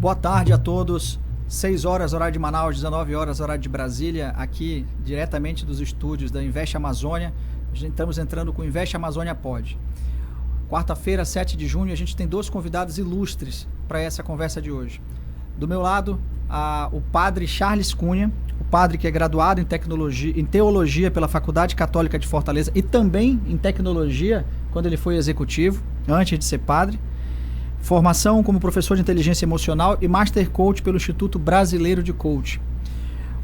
Boa tarde a todos. 6 horas, horário de Manaus, 19 horas, horário de Brasília, aqui diretamente dos estúdios da Invest Amazônia. Estamos entrando com o Invest Amazônia Pod. Quarta-feira, 7 de junho, a gente tem 2 convidados ilustres para essa conversa de hoje. Do meu lado, o padre Charles Cunha, o padre que é graduado em teologia pela Faculdade Católica de Fortaleza e também em tecnologia, quando ele foi executivo, antes de ser padre. Formação como professor de inteligência emocional e Master Coach pelo Instituto Brasileiro de Coach.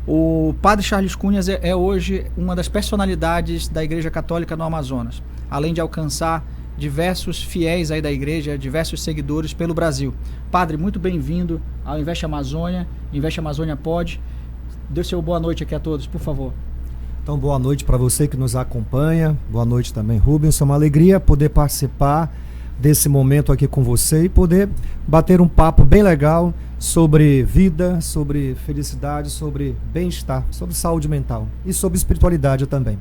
O padre Charles Cunha é hoje uma das personalidades da Igreja Católica no Amazonas, além de alcançar diversos fiéis aí da igreja, diversos seguidores pelo Brasil. Padre, muito bem-vindo ao Invest Amazônia, Invest Amazônia Pod. Dê seu boa noite aqui a todos, por favor. Então, boa noite para você que nos acompanha. Boa noite também, Rubens. É uma alegria poder participar desse momento aqui com você e poder bater um papo bem legal sobre vida, sobre felicidade, sobre bem-estar, sobre saúde mental e sobre espiritualidade também.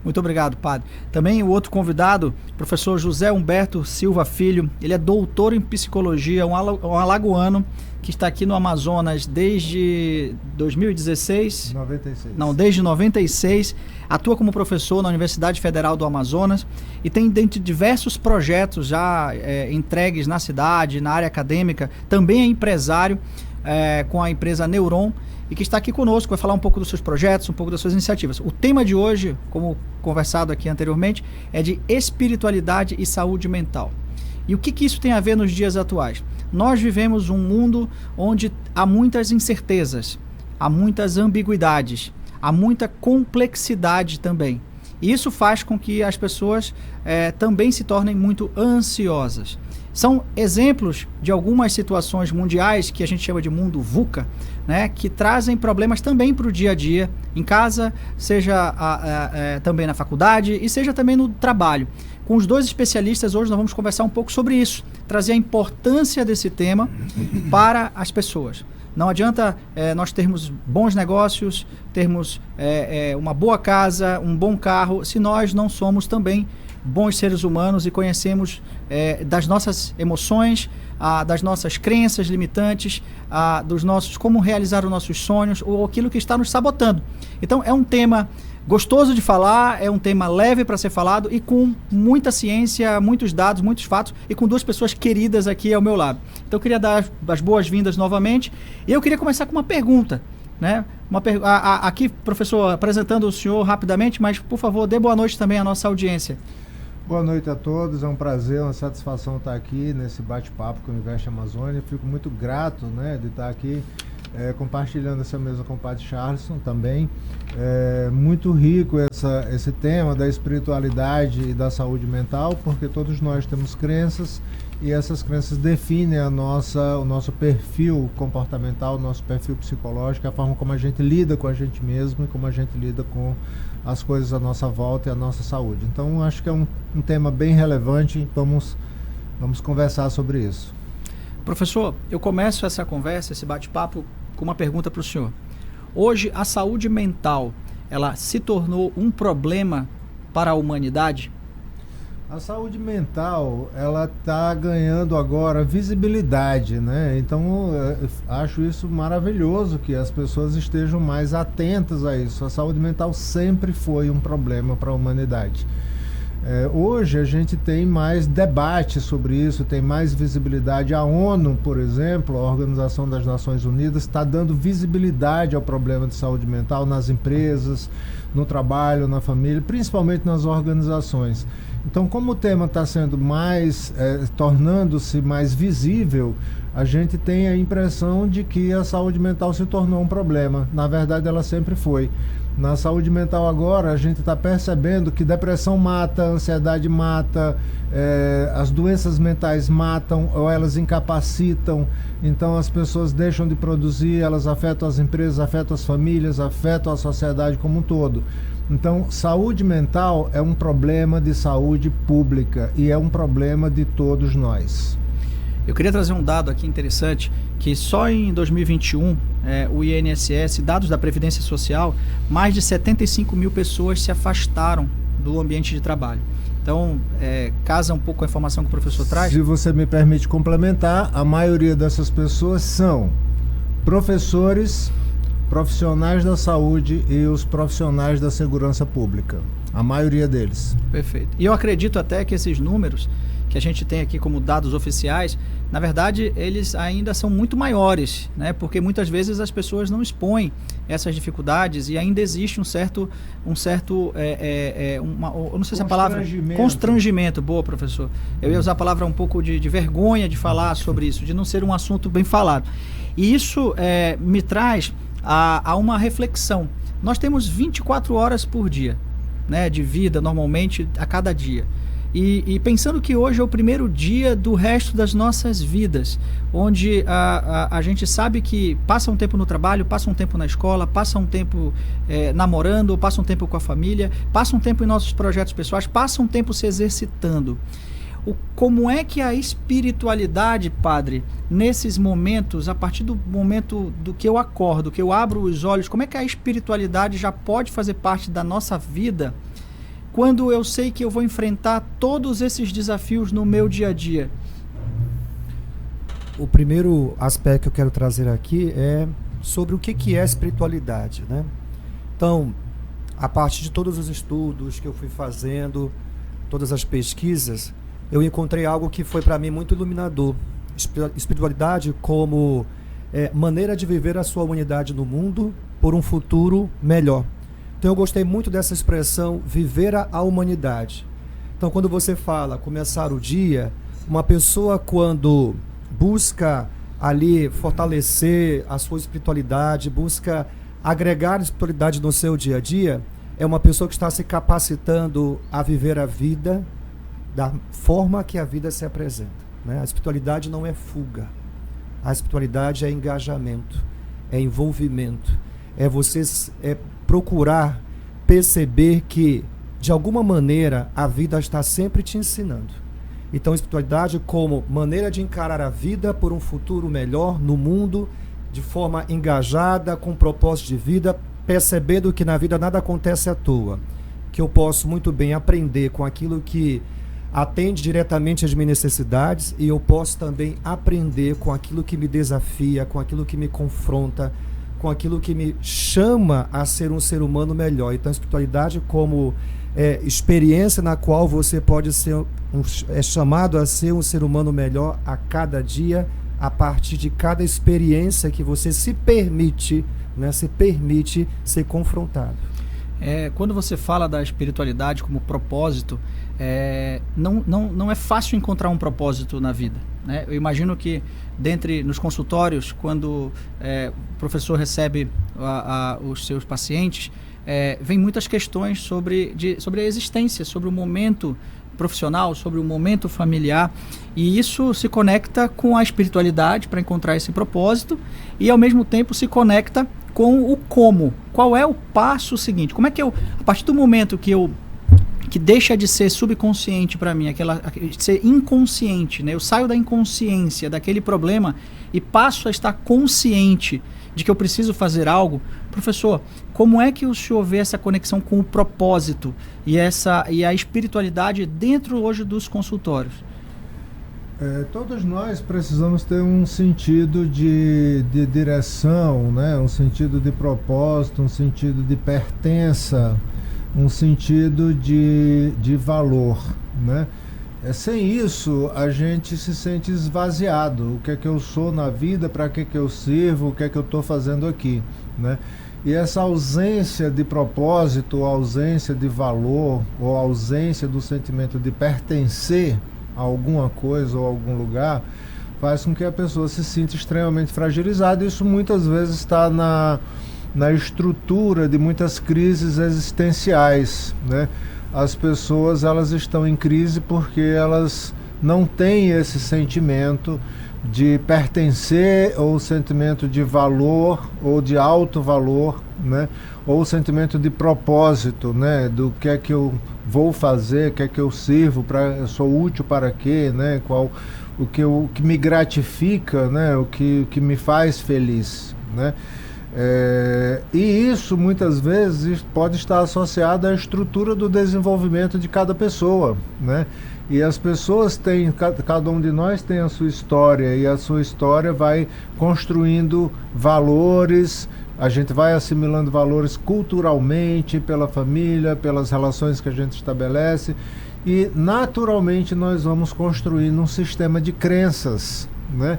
Muito obrigado, padre. Também o outro convidado, professor José Humberto Silva Filho, ele é doutor em psicologia, um alagoano que está aqui no Amazonas desde 2016. 96. Não, desde 96. Atua como professor na Universidade Federal do Amazonas e tem dentre diversos projetos já entregues na cidade, na área acadêmica. Também é empresário com a empresa Neuron e que está aqui conosco, vai falar um pouco dos seus projetos, um pouco das suas iniciativas. O tema de hoje, como conversado aqui anteriormente, é de espiritualidade e saúde mental. E o que isso tem a ver nos dias atuais? Nós vivemos um mundo onde há muitas incertezas, há muitas ambiguidades, há muita complexidade também. E isso faz com que as pessoas também se tornem muito ansiosas. São exemplos de algumas situações mundiais que a gente chama de mundo VUCA, né, que trazem problemas também para o dia a dia, em casa, seja também na faculdade e seja também no trabalho. Com os 2 especialistas hoje nós vamos conversar um pouco sobre isso, trazer a importância desse tema para as pessoas. Não adianta nós termos bons negócios, termos uma boa casa, um bom carro, se nós não somos também bons seres humanos e conhecemos das nossas emoções, das nossas crenças limitantes, como realizar os nossos sonhos ou aquilo que está nos sabotando. Então é um tema gostoso de falar, é um tema leve para ser falado e com muita ciência, muitos dados, muitos fatos e com 2 pessoas queridas aqui ao meu lado. Então eu queria dar as boas-vindas novamente e eu queria começar com uma pergunta, né? Aqui, professor, apresentando o senhor rapidamente, mas por favor, dê boa noite também à nossa audiência. Boa noite a todos, é um prazer, uma satisfação estar aqui nesse bate-papo com o Invest Amazônia. Fico muito grato, né, de estar aqui compartilhando essa mesa com o padre Charleson também. Muito rico esse tema da espiritualidade e da saúde mental, porque todos nós temos crenças e essas crenças definem o nosso perfil comportamental, o nosso perfil psicológico, a forma como a gente lida com a gente mesmo e como a gente lida com as coisas à nossa volta e a nossa saúde. Então, acho que é um tema bem relevante, vamos conversar sobre isso. Professor, eu começo essa conversa, esse bate-papo, com uma pergunta para o senhor. Hoje, a saúde mental, ela se tornou um problema para a humanidade? A saúde mental, ela está ganhando agora visibilidade, né? Então, acho isso maravilhoso que as pessoas estejam mais atentas a isso. A saúde mental sempre foi um problema para a humanidade. Hoje a gente tem mais debate sobre isso, tem mais visibilidade. A ONU, por exemplo, a Organização das Nações Unidas, está dando visibilidade ao problema de saúde mental nas empresas, no trabalho, na família, principalmente nas organizações. Então, como o tema está sendo tornando-se mais visível, a gente tem a impressão de que a saúde mental se tornou um problema. Na verdade, ela sempre foi. Na saúde mental agora, a gente está percebendo que depressão mata, ansiedade mata, as doenças mentais matam ou elas incapacitam. Então as pessoas deixam de produzir, elas afetam as empresas, afetam as famílias, afetam a sociedade como um todo. Então, saúde mental é um problema de saúde pública e é um problema de todos nós. Eu queria trazer um dado aqui interessante, que só em 2021, o INSS, dados da Previdência Social, mais de 75 mil pessoas se afastaram do ambiente de trabalho. Então, casa um pouco com a informação que o professor traz? Se você me permite complementar, a maioria dessas pessoas são professores, profissionais da saúde e os profissionais da segurança pública. A maioria deles. Perfeito. E eu acredito até que esses números que a gente tem aqui como dados oficiais, na verdade, eles ainda são muito maiores, né? Porque muitas vezes as pessoas não expõem essas dificuldades e ainda existe eu não sei se a palavra... Constrangimento. Boa, professor. Eu ia usar a palavra um pouco de vergonha de falar sobre isso, de não ser um assunto bem falado. E isso me traz a uma reflexão. Nós temos 24 horas por dia, né, de vida, normalmente, a cada dia. E pensando que hoje é o primeiro dia do resto das nossas vidas, onde a gente sabe que passa um tempo no trabalho, passa um tempo na escola, passa um tempo namorando, passa um tempo com a família, passa um tempo em nossos projetos pessoais, passa um tempo se exercitando. Como é que a espiritualidade, padre, nesses momentos, a partir do momento do que eu acordo, que eu abro os olhos, como é que a espiritualidade já pode fazer parte da nossa vida quando eu sei que eu vou enfrentar todos esses desafios no meu dia a dia? O primeiro aspecto que eu quero trazer aqui é sobre o que é espiritualidade, né? Então, a partir de todos os estudos que eu fui fazendo, todas as pesquisas, eu encontrei algo que foi para mim muito iluminador. Espiritualidade como maneira de viver a sua humanidade no mundo por um futuro melhor. Então eu gostei muito dessa expressão, viver a humanidade. Então quando você fala começar o dia, uma pessoa quando busca ali fortalecer a sua espiritualidade, busca agregar espiritualidade no seu dia a dia, é uma pessoa que está se capacitando a viver a vida da forma que a vida se apresenta, né? A espiritualidade não é fuga. A espiritualidade é engajamento, é envolvimento, é você procurar perceber que, de alguma maneira, a vida está sempre te ensinando. Então, a espiritualidade como maneira de encarar a vida por um futuro melhor no mundo, de forma engajada, com propósito de vida, percebendo que na vida nada acontece à toa, que eu posso muito bem aprender com aquilo que atende diretamente às minhas necessidades e eu posso também aprender com aquilo que me desafia, com aquilo que me confronta, com aquilo que me chama a ser um ser humano melhor. Então, a espiritualidade como experiência na qual você pode ser chamado a ser um ser humano melhor a cada dia, a partir de cada experiência que você se permite, né, se permite ser confrontado. Quando você fala da espiritualidade como propósito, não é fácil encontrar um propósito na vida, né? Eu imagino que nos consultórios, quando o professor recebe os seus pacientes, vem muitas questões sobre a existência, sobre o momento profissional, sobre o momento familiar, e isso se conecta com a espiritualidade para encontrar esse propósito e ao mesmo tempo se conecta com o como. Qual é o passo seguinte? Como é que a partir do momento que deixa de ser subconsciente para mim, de ser inconsciente, né? Eu saio da inconsciência daquele problema e passo a estar consciente de que eu preciso fazer algo. Professor, como é que o senhor vê essa conexão com o propósito e a espiritualidade dentro hoje dos consultórios? Todos nós precisamos ter um sentido de direção, né? Um sentido de propósito, um sentido de pertença, um sentido de valor, né? Sem isso, a gente se sente esvaziado. O que é que eu sou na vida, para que eu sirvo, o que é que eu estou fazendo aqui, né? E essa ausência de propósito, ou ausência de valor, ou ausência do sentimento de pertencer a alguma coisa ou a algum lugar, faz com que a pessoa se sinta extremamente fragilizada. Isso muitas vezes está na estrutura de muitas crises existenciais, né? As pessoas, elas estão em crise porque elas não têm esse sentimento de pertencer, ou sentimento de valor, ou de alto valor, né? Ou sentimento de propósito, né? Do que é que eu vou fazer, o que é que eu sirvo, eu sou útil para quê, né? O que me gratifica, né? O que me faz feliz, né? E isso muitas vezes pode estar associado à estrutura do desenvolvimento de cada pessoa, né? E as pessoas têm, cada um de nós tem a sua história, e a sua história vai construindo valores, a gente vai assimilando valores culturalmente, pela família, pelas relações que a gente estabelece, e naturalmente nós vamos construindo um sistema de crenças, né?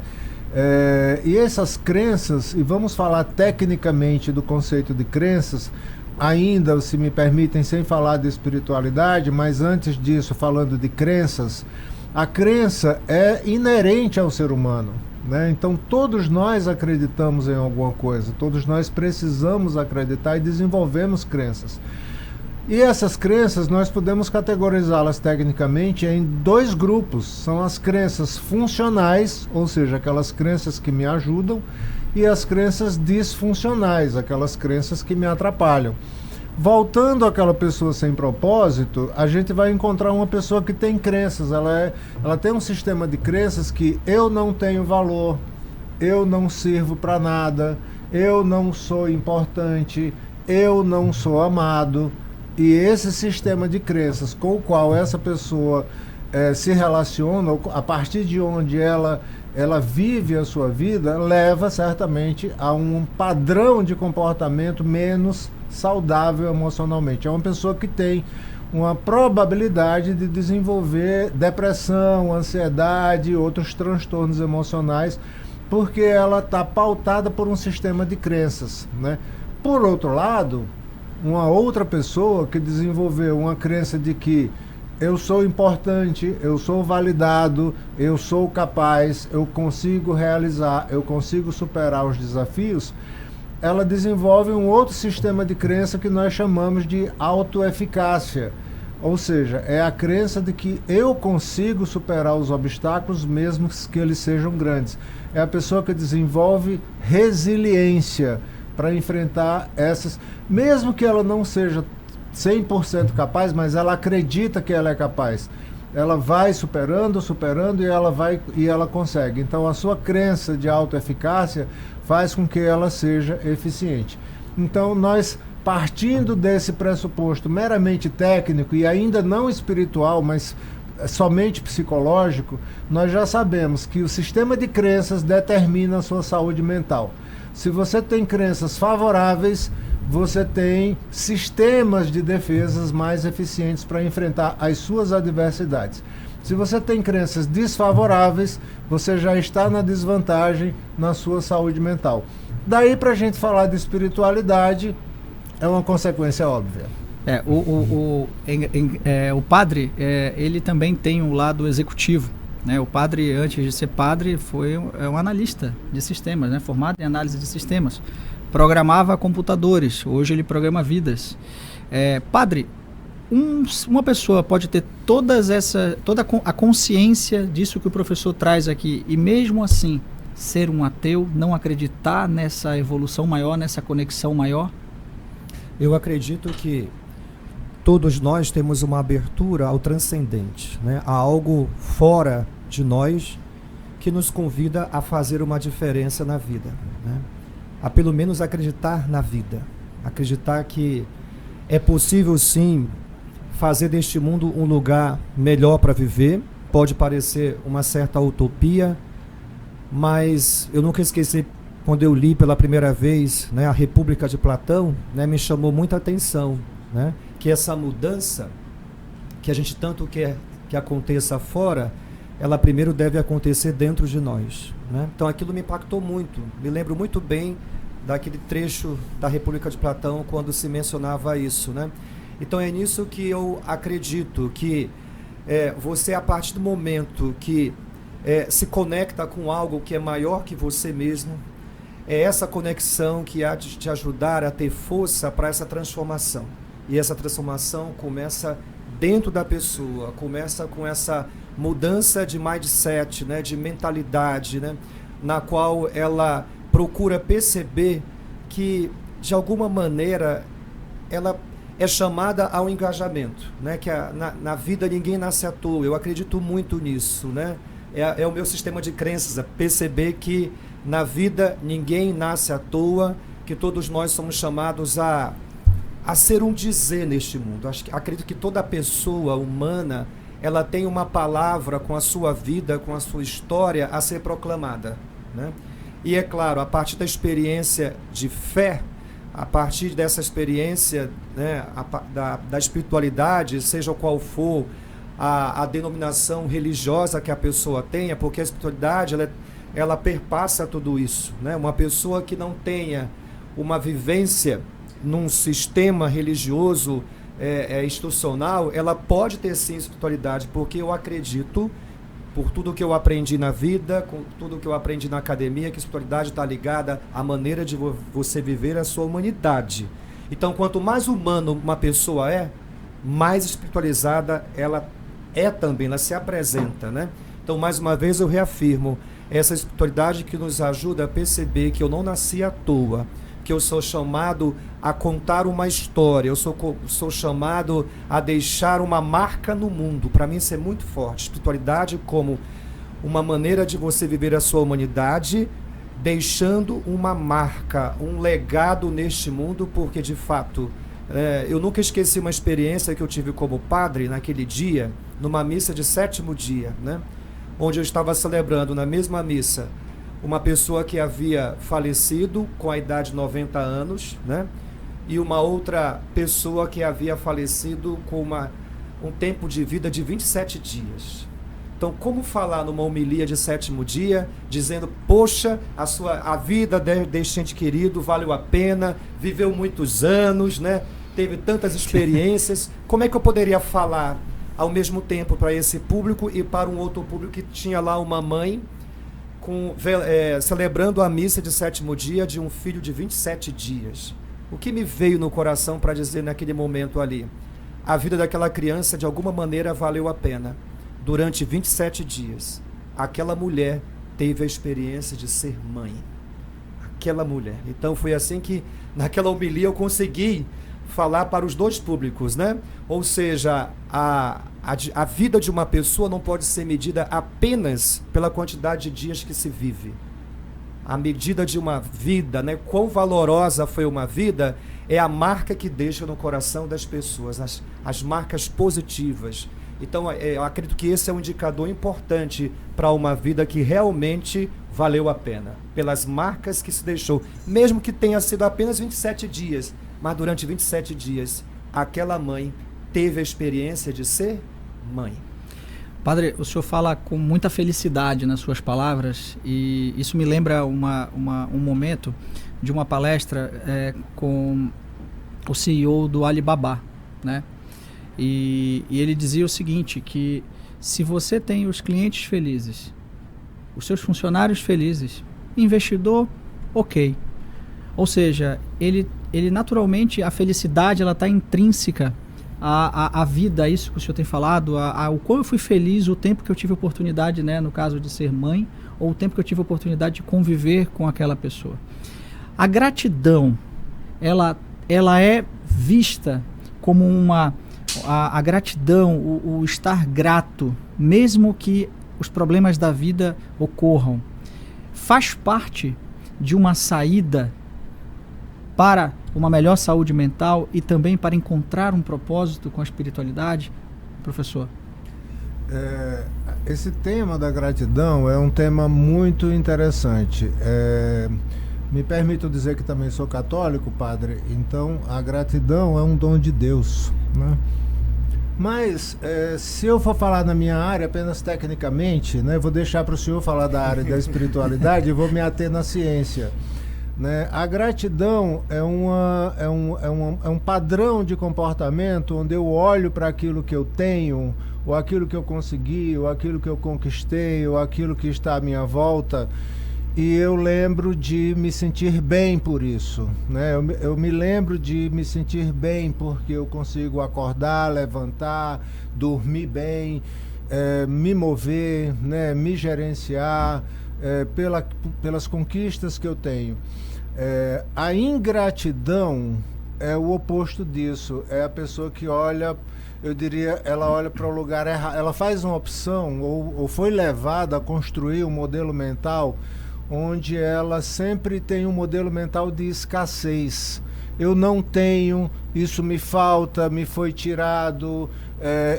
E essas crenças, e vamos falar tecnicamente do conceito de crenças, ainda, se me permitem, sem falar de espiritualidade, mas antes disso, falando de crenças, a crença é inerente ao ser humano, né? Então todos nós acreditamos em alguma coisa, todos nós precisamos acreditar e desenvolvemos crenças. E essas crenças nós podemos categorizá-las tecnicamente em dois grupos. São as crenças funcionais, ou seja, aquelas crenças que me ajudam, e as crenças disfuncionais, aquelas crenças que me atrapalham. Voltando àquela pessoa sem propósito, a gente vai encontrar uma pessoa que tem crenças. Ela tem um sistema de crenças que eu não tenho valor, eu não sirvo para nada, eu não sou importante, eu não sou amado. E esse sistema de crenças com o qual essa pessoa se relaciona, a partir de onde ela vive a sua vida, leva certamente a um padrão de comportamento menos saudável emocionalmente. É uma pessoa que tem uma probabilidade de desenvolver depressão, ansiedade e outros transtornos emocionais, porque ela está pautada por um sistema de crenças, né? Por outro lado, uma outra pessoa que desenvolveu uma crença de que eu sou importante, eu sou validado, eu sou capaz, eu consigo realizar, eu consigo superar os desafios, ela desenvolve um outro sistema de crença que nós chamamos de autoeficácia. Ou seja, é a crença de que eu consigo superar os obstáculos mesmo que eles sejam grandes. É a pessoa que desenvolve resiliência para enfrentar essas, mesmo que ela não seja 100% capaz, mas ela acredita que ela é capaz. Ela vai superando e ela consegue. Então a sua crença de autoeficácia faz com que ela seja eficiente. Então nós, partindo desse pressuposto meramente técnico e ainda não espiritual, mas somente psicológico, nós já sabemos que o sistema de crenças determina a sua saúde mental. Se você tem crenças favoráveis, você tem sistemas de defesas mais eficientes para enfrentar as suas adversidades. Se você tem crenças desfavoráveis, você já está na desvantagem na sua saúde mental. Daí, para a gente falar de espiritualidade, é uma consequência óbvia. O padre, ele também tem um lado executivo, né? O padre, antes de ser padre, foi um analista de sistemas, né? Formado em análise de sistemas. Programava computadores, hoje ele programa vidas. Padre, uma pessoa pode ter toda a consciência disso que o professor traz aqui e mesmo assim ser um ateu, não acreditar nessa evolução maior, nessa conexão maior? Eu acredito que todos nós temos uma abertura ao transcendente, né? A algo fora de nós que nos convida a fazer uma diferença na vida, né? A pelo menos acreditar na vida, acreditar que é possível sim fazer deste mundo um lugar melhor para viver. Pode parecer uma certa utopia, mas eu nunca esqueci quando eu li pela primeira vez, né, a República de Platão, né, me chamou muita atenção, né, que essa mudança que a gente tanto quer que aconteça fora, ela primeiro deve acontecer dentro de nós, né? Então aquilo me impactou muito. Me lembro muito bem daquele trecho da República de Platão quando se mencionava isso, né? Então é nisso que eu acredito que você, a partir do momento que se conecta com algo que é maior que você mesmo, é essa conexão que há de te ajudar a ter força para essa transformação. E essa transformação começa dentro da pessoa, começa com essa mudança de mindset, né, de mentalidade, né, na qual ela procura perceber que, de alguma maneira, ela é chamada ao engajamento, né, que na vida ninguém nasce à toa. Eu acredito muito nisso, né? É o meu sistema de crenças, perceber que na vida ninguém nasce à toa, que todos nós somos chamados a ser um dizer neste mundo. Acredito que toda pessoa humana, ela tem uma palavra com a sua vida, com a sua história a ser proclamada, né? E é claro, a partir da experiência de fé, a partir dessa experiência, né, da espiritualidade, seja qual for a denominação religiosa que a pessoa tenha, porque a espiritualidade ela perpassa tudo isso, né? Uma pessoa que não tenha uma vivência num sistema religioso institucional, ela pode ter sim espiritualidade, porque eu acredito, por tudo que eu aprendi na vida, com tudo que eu aprendi na academia, que a espiritualidade está ligada à maneira de você viver a sua humanidade. Então, quanto mais humano uma pessoa é, mais espiritualizada ela é também, ela se apresenta, né? Então, mais uma vez eu reafirmo, essa espiritualidade que nos ajuda a perceber que eu não nasci à toa, que eu sou chamado a contar uma história, eu sou chamado a deixar uma marca no mundo. Para mim isso é muito forte. Espiritualidade como uma maneira de você viver a sua humanidade, deixando uma marca, um legado neste mundo, porque de fato, eu nunca esqueci uma experiência que eu tive como padre naquele dia, numa missa de 7º dia, né? Onde eu estava celebrando na mesma missa uma pessoa que havia falecido com a idade de 90 anos, né? E uma outra pessoa que havia falecido com um tempo de vida de 27 dias. Então, como falar numa homilia de 7º dia, dizendo, poxa, a vida deste ente querido valeu a pena, viveu muitos anos, né? Teve tantas experiências, como é que eu poderia falar ao mesmo tempo para esse público e para um outro público que tinha lá uma mãe celebrando a missa de 7º dia de um filho de 27 dias. O que me veio no coração para dizer naquele momento ali? A vida daquela criança de alguma maneira valeu a pena. Durante 27 dias, aquela mulher teve a experiência de ser mãe. Aquela mulher. Então foi assim que naquela homilia eu consegui falar para os dois públicos, né? Ou seja, a vida de uma pessoa não pode ser medida apenas pela quantidade de dias que se vive. A medida de uma vida, né? Quão valorosa foi uma vida, é a marca que deixa no coração das pessoas, as marcas positivas. Então, eu acredito que esse é um indicador importante para uma vida que realmente valeu a pena, pelas marcas que se deixou, mesmo que tenha sido apenas 27 dias, mas durante 27 dias, aquela mãe teve a experiência de ser mãe. Padre, o senhor fala com muita felicidade nas suas palavras e isso me lembra um momento de uma palestra com o CEO do Alibaba, né? E ele dizia o seguinte, que se você tem os clientes felizes, os seus funcionários felizes, investidor, ok. Ou seja, ele naturalmente, a felicidade ela está intrínseca à vida, isso que o senhor tem falado, o quão eu fui feliz o tempo que eu tive oportunidade, né, no caso de ser mãe, ou o tempo que eu tive oportunidade de conviver com aquela pessoa. A gratidão, ela é vista como a gratidão, o estar grato, mesmo que os problemas da vida ocorram, faz parte de uma saída para uma melhor saúde mental e também para encontrar um propósito com a espiritualidade, professor? Esse tema da gratidão é um tema muito interessante. Me permito dizer que também sou católico, padre, então a gratidão é um dom de Deus, né? Mas, se eu for falar na minha área apenas tecnicamente, né, vou deixar para o senhor falar da área da espiritualidade e vou me ater na ciência. Né? A gratidão é um padrão de comportamento onde eu olho para aquilo que eu tenho, ou aquilo que eu consegui, ou aquilo que eu conquistei, ou aquilo que está à minha volta, e eu lembro de me sentir bem por isso, né? Eu me lembro de me sentir bem porque eu consigo acordar, levantar, dormir bem, me mover, né? Me gerenciar pelas conquistas que eu tenho. A ingratidão é o oposto disso, é a pessoa que olha, eu diria, ela olha para o lugar errado, ela faz uma opção ou foi levada a construir um modelo mental onde ela sempre tem um modelo mental de escassez. Eu não tenho, isso me falta, me foi tirado.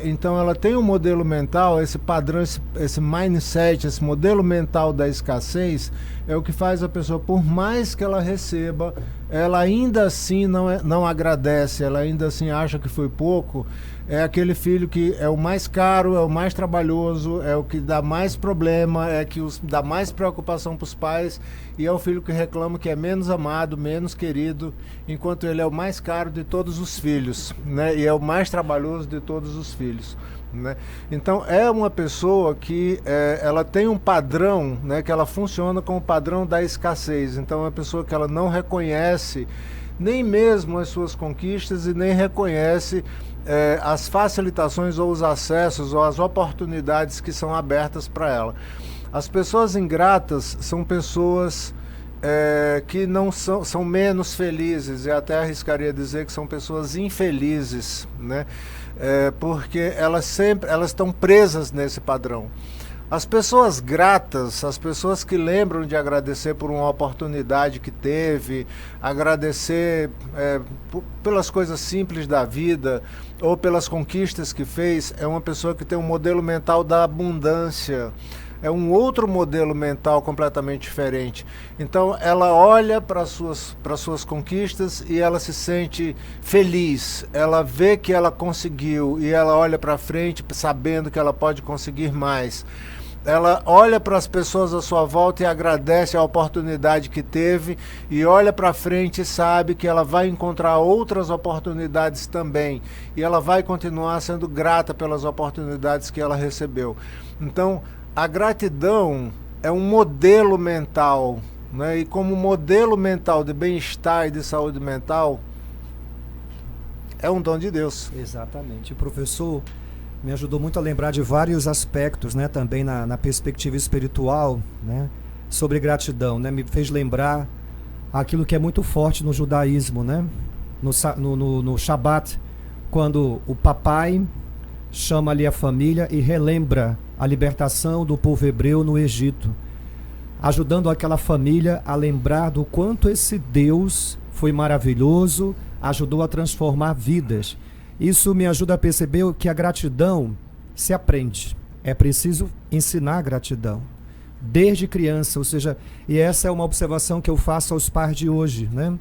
Então ela tem um modelo mental, esse padrão, esse mindset, esse modelo mental da escassez é o que faz a pessoa, por mais que ela receba, ela ainda assim não agradece, ela ainda assim acha que foi pouco. É aquele filho que é o mais caro, é o mais trabalhoso, é o que dá mais problema, é que dá mais preocupação para os pais, e é o filho que reclama que é menos amado, menos querido, enquanto ele é o mais caro de todos os filhos, né? E é o mais trabalhoso de todos os filhos, né? Então é uma pessoa que ela tem um padrão, né, que ela funciona com o padrão da escassez. Então é uma pessoa que ela não reconhece nem mesmo as suas conquistas e nem reconhece as facilitações ou os acessos ou as oportunidades que são abertas para ela. As pessoas ingratas são pessoas que não são menos felizes, e até arriscaria dizer que são pessoas infelizes, né? Porque elas estão presas nesse padrão. As pessoas gratas, as pessoas que lembram de agradecer por uma oportunidade que teve, agradecer pelas coisas simples da vida ou pelas conquistas que fez, é uma pessoa que tem um modelo mental da abundância. É um outro modelo mental completamente diferente. Então ela olha para as suas conquistas e ela se sente feliz. Ela vê que ela conseguiu e ela olha para frente sabendo que ela pode conseguir mais. Ela olha para as pessoas à sua volta e agradece a oportunidade que teve, e olha para frente e sabe que ela vai encontrar outras oportunidades também, e ela vai continuar sendo grata pelas oportunidades que ela recebeu. Então a gratidão é um modelo mental, né? E como modelo mental de bem-estar e de saúde mental, é um dom de Deus. Exatamente. O professor me ajudou muito a lembrar de vários aspectos, né, também na perspectiva espiritual, né, sobre gratidão, né, me fez lembrar aquilo que é muito forte no judaísmo, né, no Shabat, quando o papai chama ali a família e relembra a libertação do povo hebreu no Egito, ajudando aquela família a lembrar do quanto esse Deus foi maravilhoso, ajudou a transformar vidas. Isso me ajuda a perceber que a gratidão se aprende. É preciso ensinar a gratidão desde criança, ou seja, e essa é uma observação que eu faço aos pais de hoje, né?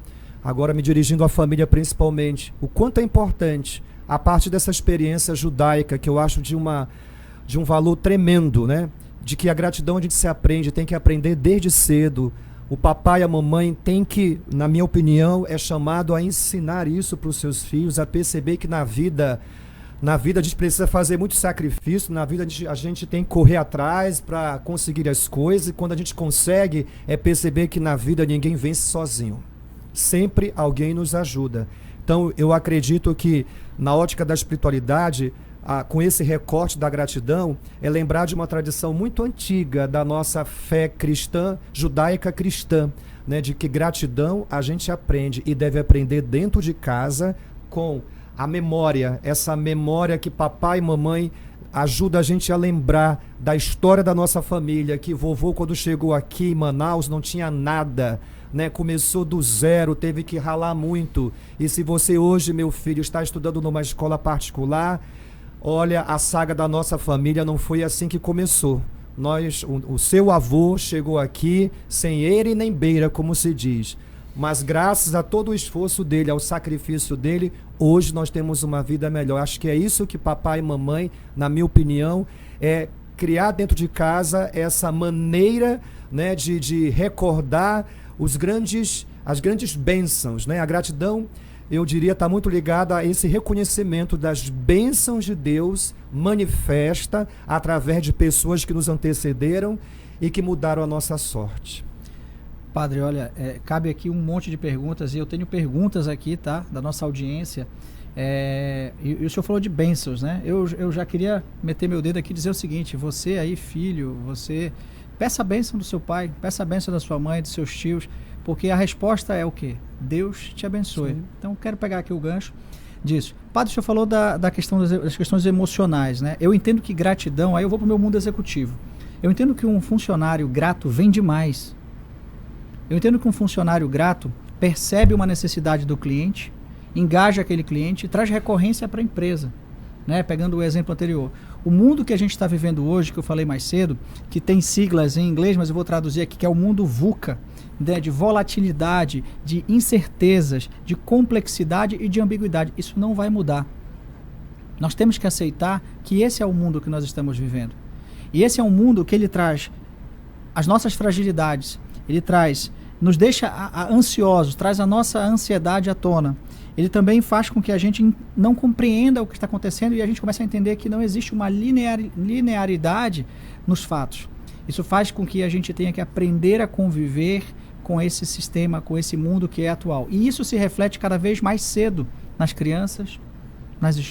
Agora me dirigindo à família principalmente, o quanto é importante a parte dessa experiência judaica, que eu acho de um valor tremendo, né? De que a gratidão a gente se aprende, tem que aprender desde cedo. O papai e a mamãe tem que, na minha opinião, é chamado a ensinar isso para os seus filhos, a perceber que na vida a gente precisa fazer muito sacrifício, na vida a gente tem que correr atrás para conseguir as coisas, e quando a gente consegue, é perceber que na vida ninguém vence sozinho. Sempre alguém nos ajuda. Então, eu acredito que, na ótica da espiritualidade, com esse recorte da gratidão, é lembrar de uma tradição muito antiga da nossa fé cristã, judaica cristã, né, de que gratidão a gente aprende e deve aprender dentro de casa com a memória, essa memória que papai e mamãe ajuda a gente a lembrar da história da nossa família, que vovô, quando chegou aqui em Manaus, não tinha nada, né? Começou do zero, teve que ralar muito. E se você hoje, meu filho, está estudando numa escola particular, olha, a saga da nossa família não foi assim que começou. O seu avô chegou aqui sem eira e nem beira, como se diz. Mas graças a todo o esforço dele, ao sacrifício dele, hoje nós temos uma vida melhor. Acho que é isso que papai e mamãe, na minha opinião, é criar dentro de casa essa maneira, né, de recordar as grandes bênçãos, né? A gratidão, eu diria, está muito ligada a esse reconhecimento das bênçãos de Deus manifesta através de pessoas que nos antecederam e que mudaram a nossa sorte. Padre, olha, cabe aqui um monte de perguntas, e eu tenho perguntas aqui, tá, da nossa audiência. E o senhor falou de bênçãos, né? Eu já queria meter meu dedo aqui e dizer o seguinte: você aí, filho, você peça a bênção do seu pai, peça a bênção da sua mãe, dos seus tios, porque a resposta é o quê? Deus te abençoe. Sim. Então, quero pegar aqui o gancho disso. Padre, o senhor falou da questão das questões emocionais, né? Eu entendo que gratidão, aí eu vou para o meu mundo executivo. Eu entendo que um funcionário grato vende mais Eu entendo que um funcionário grato percebe uma necessidade do cliente, engaja aquele cliente e traz recorrência para a empresa. Né? Pegando o exemplo anterior. O mundo que a gente está vivendo hoje, que eu falei mais cedo, que tem siglas em inglês, mas eu vou traduzir aqui, que é o mundo VUCA, né? De volatilidade, de incertezas, de complexidade e de ambiguidade. Isso não vai mudar. Nós temos que aceitar que esse é o mundo que nós estamos vivendo. E esse é um mundo que ele traz as nossas fragilidades, ele traz, nos deixa ansiosos, traz a nossa ansiedade à tona. Ele também faz com que a gente não compreenda o que está acontecendo e a gente comece a entender que não existe uma linearidade nos fatos. Isso faz com que a gente tenha que aprender a conviver com esse sistema, com esse mundo que é atual. E isso se reflete cada vez mais cedo nas crianças,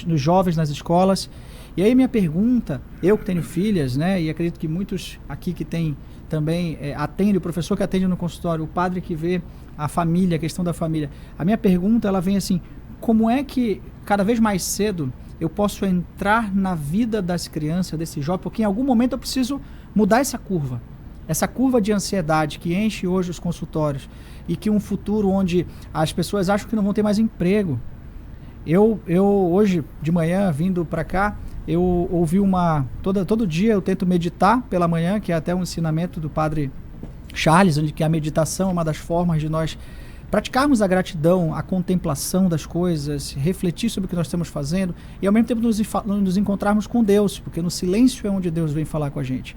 nos jovens, nas escolas. E aí minha pergunta, eu que tenho filhas, né, e acredito que muitos aqui que têm também atende, o professor que atende no consultório, o padre que vê a família, a questão da família. A minha pergunta, ela vem assim, como é que cada vez mais cedo eu posso entrar na vida das crianças, desse jovem, porque em algum momento eu preciso mudar essa curva de ansiedade que enche hoje os consultórios e que um futuro onde as pessoas acham que não vão ter mais emprego. Eu hoje de manhã, vindo para cá, eu ouvi todo dia eu tento meditar pela manhã, que é até um ensinamento do padre Charles, onde que a meditação é uma das formas de nós praticarmos a gratidão, a contemplação das coisas, refletir sobre o que nós estamos fazendo e ao mesmo tempo nos encontrarmos com Deus, porque no silêncio é onde Deus vem falar com a gente.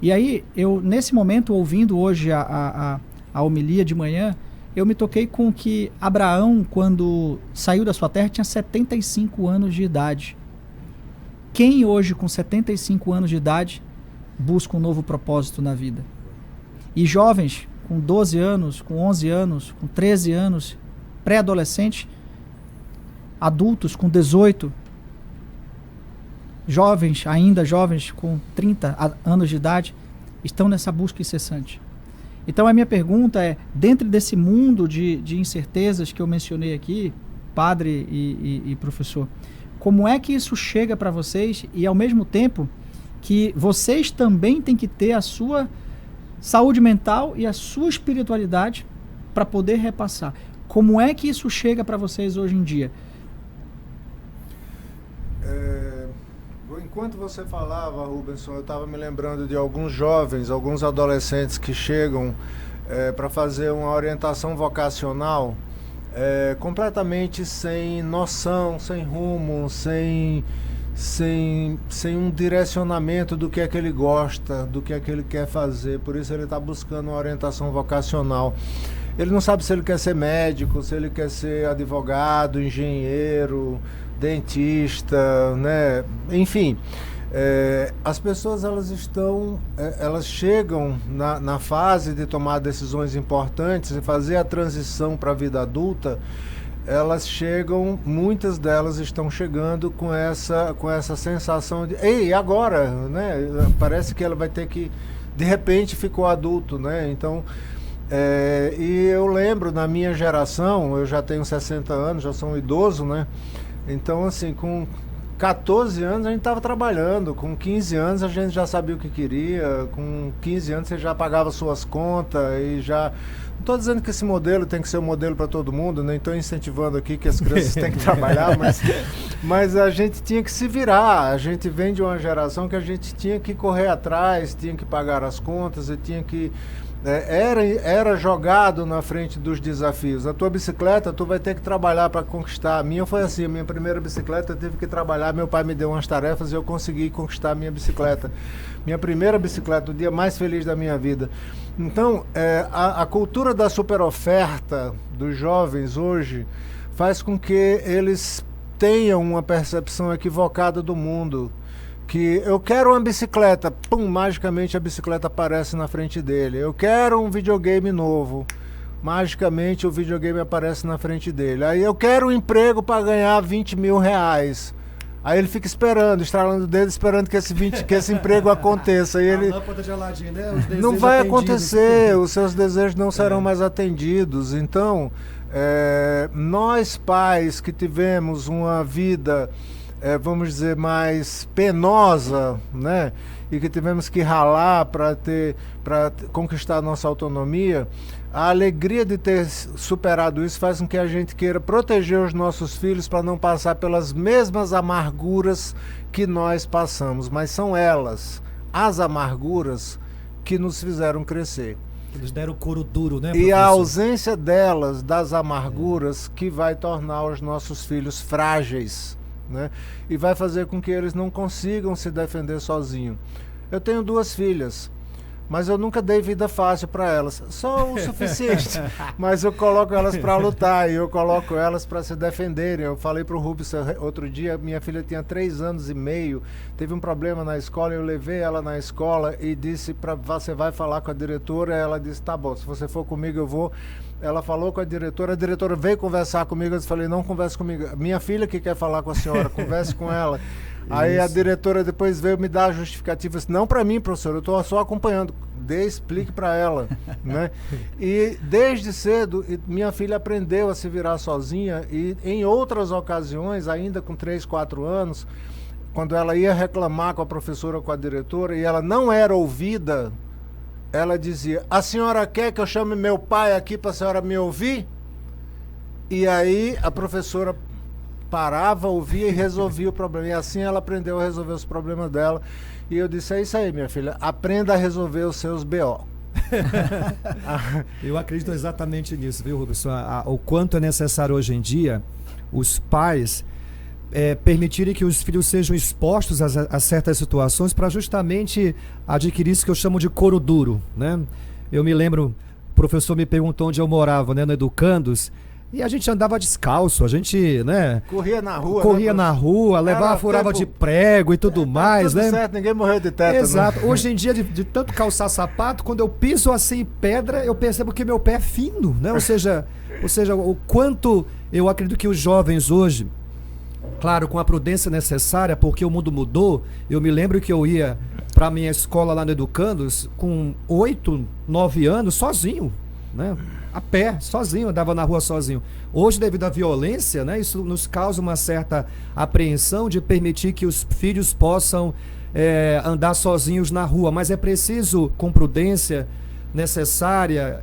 E aí, eu nesse momento, ouvindo hoje a homilia de manhã, eu me toquei com que Abraão, quando saiu da sua terra, tinha 75 anos de idade. Quem hoje, com 75 anos de idade, busca um novo propósito na vida? E jovens com 12 anos, com 11 anos, com 13 anos, pré-adolescentes, adultos com 18, ainda jovens com 30 anos de idade, estão nessa busca incessante. Então a minha pergunta é, dentro desse mundo de incertezas que eu mencionei aqui, padre e professor, como é que isso chega para vocês e ao mesmo tempo que vocês também têm que ter a sua saúde mental e a sua espiritualidade para poder repassar? Como é que isso chega para vocês hoje em dia? Enquanto você falava, Rubensson, eu estava me lembrando de alguns jovens, alguns adolescentes que chegam para fazer uma orientação vocacional completamente sem noção, sem rumo, sem um direcionamento do que é que ele gosta, do que é que ele quer fazer. Por isso ele está buscando uma orientação vocacional. Ele não sabe se ele quer ser médico, se ele quer ser advogado, engenheiro, dentista, né? Enfim, as pessoas elas chegam na fase de tomar decisões importantes e fazer a transição para a vida adulta. Muitas delas estão chegando com essa sensação de, ei, agora, né? Parece que ela vai ter que, de repente ficou adulto, né? Então, e eu lembro, na minha geração, eu já tenho 60 anos, já sou um idoso, né? Então, assim, com 14 anos a gente estava trabalhando, com 15 anos a gente já sabia o que queria, com 15 anos você já pagava suas contas e já... Não estou dizendo que esse modelo tem que ser um modelo para todo mundo, nem estou incentivando aqui que as crianças têm que trabalhar, mas a gente tinha que se virar. A gente vem de uma geração que a gente tinha que correr atrás, tinha que pagar as contas e tinha que... Era jogado na frente dos desafios. A tua bicicleta, tu vai ter que trabalhar para conquistar. A minha foi assim, a minha primeira bicicleta eu tive que trabalhar, meu pai me deu umas tarefas e eu consegui conquistar a minha bicicleta. Minha primeira bicicleta, o dia mais feliz da minha vida. Então, a cultura da superoferta dos jovens hoje faz com que eles tenham uma percepção equivocada do mundo. Que eu quero uma bicicleta, pum, magicamente a bicicleta aparece na frente dele. Eu quero um videogame novo, magicamente o videogame aparece na frente dele. Aí eu quero um emprego para ganhar 20 mil reais. Aí ele fica esperando, estralando o dedo, esperando que esse emprego aconteça. E ele não vai acontecer, os seus desejos não serão mais atendidos. Então, nós pais que tivemos uma vida vamos dizer, mais penosa, né? E que tivemos que ralar para conquistar a nossa autonomia, a alegria de ter superado isso faz com que a gente queira proteger os nossos filhos para não passar pelas mesmas amarguras que nós passamos, mas são elas, as amarguras, que nos fizeram crescer. Eles deram couro duro, né, professor? E a ausência delas, das amarguras, que vai tornar os nossos filhos frágeis, né? E vai fazer com que eles não consigam se defender sozinhos. Eu tenho 2 filhas, mas eu nunca dei vida fácil para elas, só o suficiente. Mas eu coloco elas para lutar e eu coloco elas para se defenderem. Eu falei para o Rubens outro dia, minha filha tinha 3 anos e meio, teve um problema na escola, eu levei ela na escola e disse você vai falar com a diretora. Ela disse, tá bom, se você for comigo eu vou. Ela falou com a diretora veio conversar comigo, eu falei, não converse comigo, minha filha que quer falar com a senhora, converse com ela. Aí a diretora depois veio me dar a justificativa, disse, não para mim, professor, eu estou só acompanhando, explique para ela, né? E desde cedo minha filha aprendeu a se virar sozinha e em outras ocasiões, ainda com 3, 4 anos, quando ela ia reclamar com a professora, com a diretora, e ela não era ouvida, ela dizia, a senhora quer que eu chame meu pai aqui para a senhora me ouvir? E aí a professora parava, ouvia e resolvia o problema. E assim ela aprendeu a resolver os problemas dela. E eu disse, é isso aí, minha filha, aprenda a resolver os seus BO. Eu acredito exatamente nisso, viu, Rubens? O quanto é necessário hoje em dia os pais permitirem que os filhos sejam expostos a certas situações para justamente adquirir isso que eu chamo de couro duro, né? Eu me lembro, o professor me perguntou onde eu morava, né, no Educandos, e a gente andava descalço, a gente, né? Corria na rua. Corria, né, na rua, levava, furava de prego e tudo mais, tudo né? Certo, ninguém morreu de tétano. Exato. Hoje em dia, de tanto calçar sapato, quando eu piso assim em pedra, eu percebo que meu pé é fino, né? Ou seja, o quanto eu acredito que os jovens hoje, claro, com a prudência necessária, porque o mundo mudou. Eu me lembro que eu ia para a minha escola lá no Educandos com 8, 9 anos, sozinho, né? A pé, sozinho, andava na rua sozinho. Hoje, devido à violência, né, isso nos causa uma certa apreensão de permitir que os filhos possam andar sozinhos na rua, mas é preciso, com prudência necessária,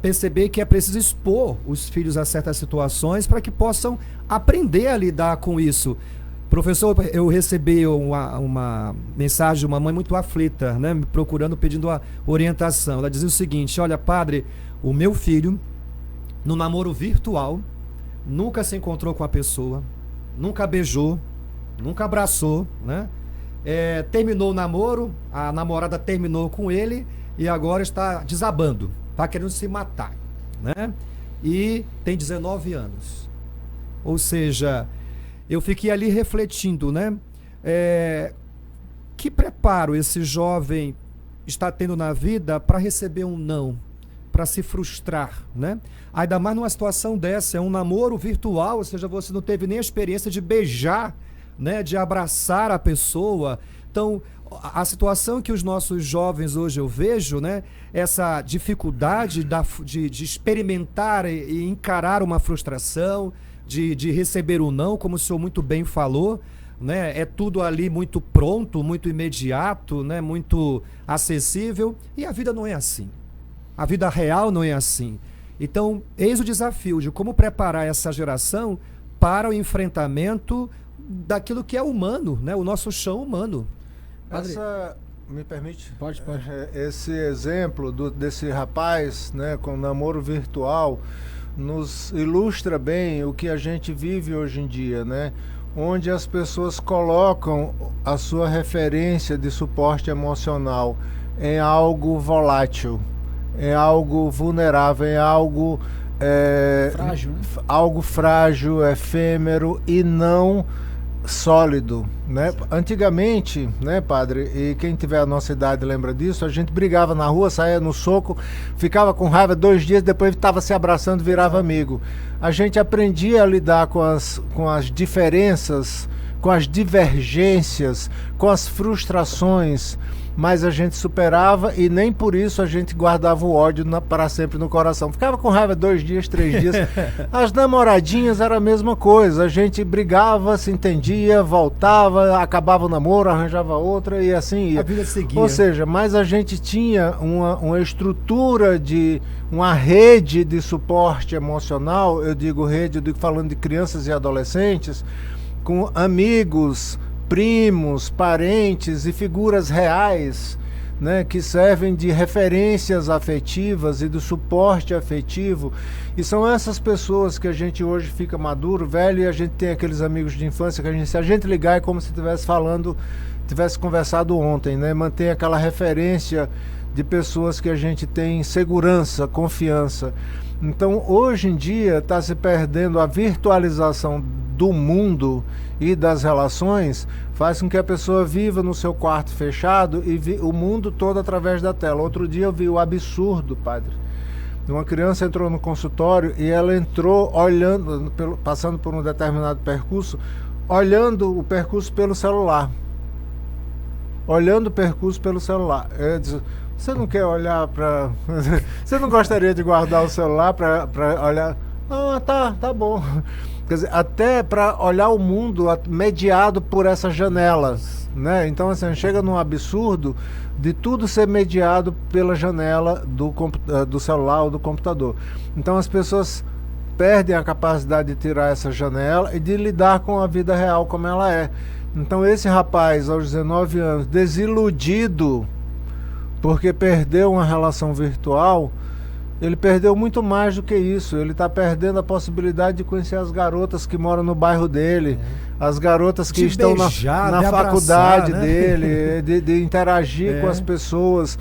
perceber que é preciso expor os filhos a certas situações para que possam aprender a lidar com isso. Professor, eu recebi uma mensagem de uma mãe muito aflita, né, me procurando, pedindo a orientação. Ela dizia o seguinte, olha, padre, o meu filho, no namoro virtual, nunca se encontrou com a pessoa, nunca beijou, nunca abraçou, né? Terminou o namoro, a namorada terminou com ele e agora está desabando, está querendo se matar, né? E tem 19 anos. Ou seja, eu fiquei ali refletindo, né? Que preparo esse jovem está tendo na vida para receber um não, para se frustrar, né? Ainda mais numa situação dessa, é um namoro virtual, ou seja, você não teve nem a experiência de beijar, né, de abraçar a pessoa. Então, a situação que os nossos jovens hoje eu vejo, né, essa dificuldade de experimentar e encarar uma frustração, de receber um não, como o senhor muito bem falou, né, é tudo ali muito pronto, muito imediato, né, muito acessível, e a vida não é assim. A vida real não é assim. Então, eis o desafio de como preparar essa geração para o enfrentamento daquilo que é humano, né? O nosso chão humano. Me permite? Pode. Esse exemplo desse rapaz, né, com namoro virtual, nos ilustra bem o que a gente vive hoje em dia, né? Onde as pessoas colocam a sua referência de suporte emocional em algo volátil, é algo vulnerável, é algo frágil, né? Algo frágil, efêmero e não sólido, né? Antigamente, né, padre, e quem tiver a nossa idade lembra disso, a gente brigava na rua, saía no soco, ficava com raiva 2 dias, depois estava se abraçando, virava amigo. A gente aprendia a lidar com as diferenças com as divergências, com as frustrações, mas a gente superava e nem por isso a gente guardava o ódio para sempre no coração. Ficava com raiva 2 dias, 3 dias. As namoradinhas era a mesma coisa. A gente brigava, se entendia, voltava, acabava o namoro, arranjava outra e assim ia. A vida seguia. Ou seja, mas a gente tinha uma estrutura uma rede de suporte emocional, eu digo rede, eu digo falando de crianças e adolescentes, com amigos, primos, parentes e figuras reais, né, que servem de referências afetivas e do suporte afetivo. E são essas pessoas que a gente hoje fica maduro, velho, e a gente tem aqueles amigos de infância que se a gente ligar é como se tivesse conversado ontem, né? Mantém aquela referência de pessoas que a gente tem segurança, confiança. Então, hoje em dia, está se perdendo a virtualização do mundo e das relações, faz com que a pessoa viva no seu quarto fechado e o mundo todo através da tela. Outro dia eu vi o absurdo, padre. Uma criança entrou no consultório e ela entrou olhando, passando por um determinado percurso, olhando o percurso pelo celular. Olhando o percurso pelo celular. Eu disse, você não quer olhar para... Você não gostaria de guardar o celular para olhar? Ah, tá bom. Quer dizer, até para olhar o mundo mediado por essas janelas, né? Então, assim, chega num absurdo de tudo ser mediado pela janela do celular ou do computador. Então, as pessoas perdem a capacidade de tirar essa janela e de lidar com a vida real como ela é. Então, esse rapaz, aos 19 anos, desiludido porque perdeu uma relação virtual, ele perdeu muito mais do que isso. Ele está perdendo a possibilidade de conhecer as garotas que moram no bairro dele, as garotas que estão na faculdade, né, dele, de interagir com as pessoas.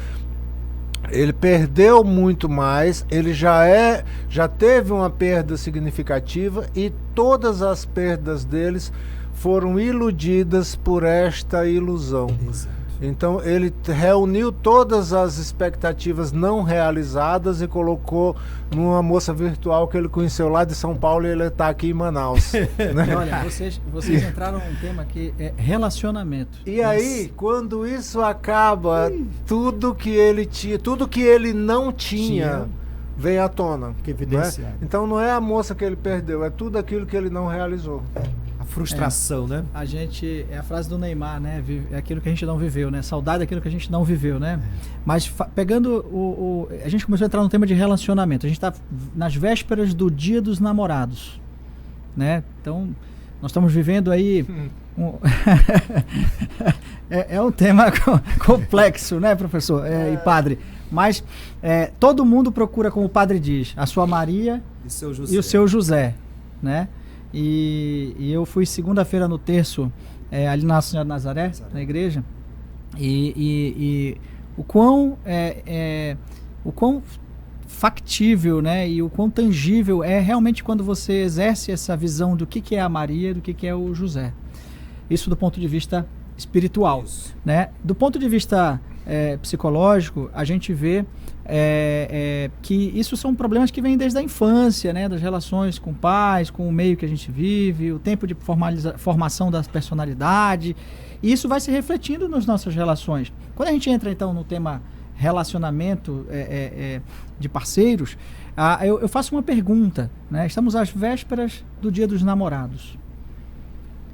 Ele perdeu muito mais, ele já teve uma perda significativa e todas as perdas deles foram iludidas por esta ilusão. Exato. Então ele reuniu todas as expectativas não realizadas e colocou numa moça virtual que ele conheceu lá de São Paulo e ele está aqui em Manaus. Né? Olha, vocês entraram num tema que é relacionamento. E aí, quando isso acaba, tudo que ele tinha, tudo que ele não tinha vem à tona. Que evidenciado. Né? Então não é a moça que ele perdeu, é tudo aquilo que ele não realizou. Frustração, né? A gente, é a frase do Neymar, né? É aquilo que a gente não viveu, né? Saudade daquilo que a gente não viveu, né? Mas pegando a gente começou a entrar no tema de relacionamento. A gente está nas vésperas do Dia dos Namorados, né? Então, nós estamos vivendo aí é um tema complexo, né, professor e padre? Mas todo mundo procura, como o padre diz, a sua Maria e o seu José, né? E eu fui segunda-feira no terço ali na Senhora de Nazaré, na igreja, e o quão factível, né, e o quão tangível é realmente quando você exerce essa visão do que é a Maria e do que é o José. Isso do ponto de vista espiritual, né? Do ponto de vista psicológico, a gente vê que isso são problemas que vêm desde a infância, né? Das relações com pais, com o meio que a gente vive, o tempo de formação da personalidade, e isso vai se refletindo nas nossas relações. Quando a gente entra então no tema relacionamento de parceiros, eu faço uma pergunta, né? Estamos às vésperas do Dia dos Namorados.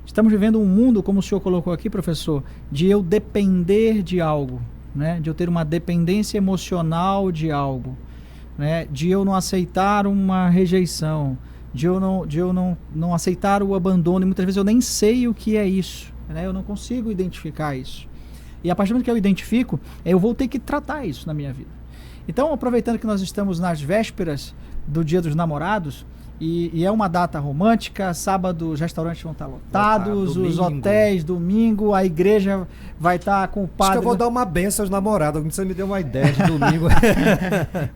Estamos vivendo um mundo, como o senhor colocou aqui, professor, de eu depender de algo, né? De eu ter uma dependência emocional de algo, né? De eu não aceitar uma rejeição, de eu não aceitar o abandono, e muitas vezes eu nem sei o que é isso, né? Eu não consigo identificar isso. E a partir do momento que eu identifico, eu vou ter que tratar isso na minha vida. Então, aproveitando que nós estamos nas vésperas do Dia dos Namorados, e é uma data romântica, sábado os restaurantes vão estar lotados, os hotéis, domingo, a igreja vai estar com o padre... Acho que eu vou dar uma benção aos namorados, você me deu uma ideia de domingo.